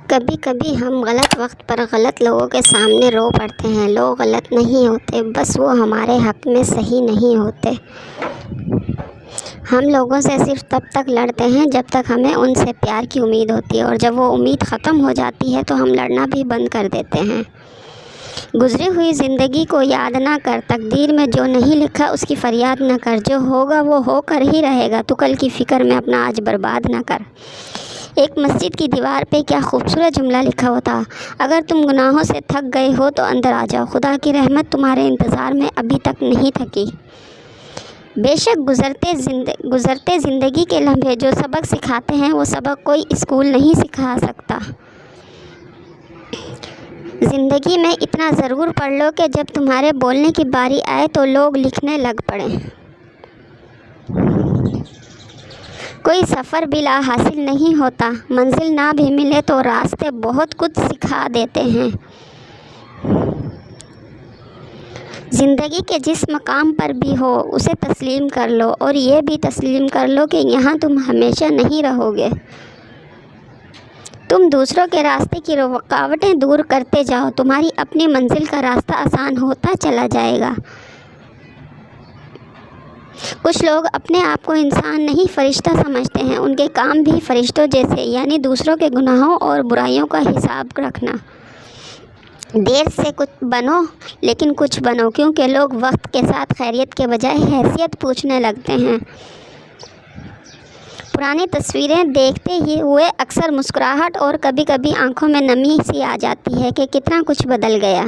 کبھی کبھی ہم غلط وقت پر غلط لوگوں کے سامنے رو پڑتے ہیں۔ لوگ غلط نہیں ہوتے، بس وہ ہمارے حق میں صحیح نہیں ہوتے۔ ہم لوگوں سے صرف تب تک لڑتے ہیں جب تک ہمیں ان سے پیار کی امید ہوتی ہے، اور جب وہ امید ختم ہو جاتی ہے تو ہم لڑنا بھی بند کر دیتے ہیں۔ گزری ہوئی زندگی کو یاد نہ کر، تقدیر میں جو نہیں لکھا اس کی فریاد نہ کر، جو ہوگا وہ ہو کر ہی رہے گا، تو کل کی فکر میں اپنا آج برباد نہ کر۔ ایک مسجد کی دیوار پہ کیا خوبصورت جملہ لکھا ہوتا: اگر تم گناہوں سے تھک گئے ہو تو اندر آ جاؤ، خدا کی رحمت تمہارے انتظار میں ابھی تک نہیں تھکی۔ بے شک گزرتے زندگی کے لمحے جو سبق سکھاتے ہیں وہ سبق کوئی اسکول نہیں سکھا سکتا۔ زندگی میں اتنا ضرور پڑھ لو کہ جب تمہارے بولنے کی باری آئے تو لوگ لکھنے لگ پڑیں۔ کوئی سفر بلا حاصل نہیں ہوتا، منزل نہ بھی ملے تو راستے بہت کچھ سکھا دیتے ہیں۔ زندگی کے جس مقام پر بھی ہو اسے تسلیم کر لو، اور یہ بھی تسلیم کر لو کہ یہاں تم ہمیشہ نہیں رہو گے۔ تم دوسروں کے راستے کی رکاوٹیں دور کرتے جاؤ، تمہاری اپنی منزل کا راستہ آسان ہوتا چلا جائے گا۔ کچھ لوگ اپنے آپ کو انسان نہیں فرشتہ سمجھتے ہیں، ان کے کام بھی فرشتوں جیسے، یعنی دوسروں کے گناہوں اور برائیوں کا حساب رکھنا۔ دیر سے کچھ بنو لیکن کچھ بنو، کیونکہ لوگ وقت کے ساتھ خیریت کے بجائے حیثیت پوچھنے لگتے ہیں۔ پرانی تصویریں دیکھتے ہی ہوئے اکثر مسکراہٹ اور کبھی کبھی آنکھوں میں نمی سی آ جاتی ہے کہ کتنا کچھ بدل گیا۔